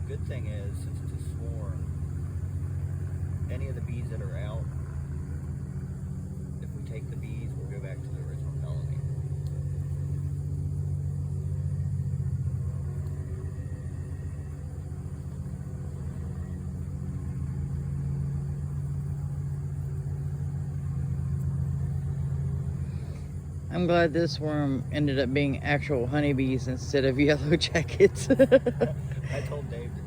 good thing is, since it's a swarm, any of the bees that are out, if we take the bees, we'll go back to the original colony. I'm glad this worm ended up being actual honeybees instead of yellow jackets. I told Dave to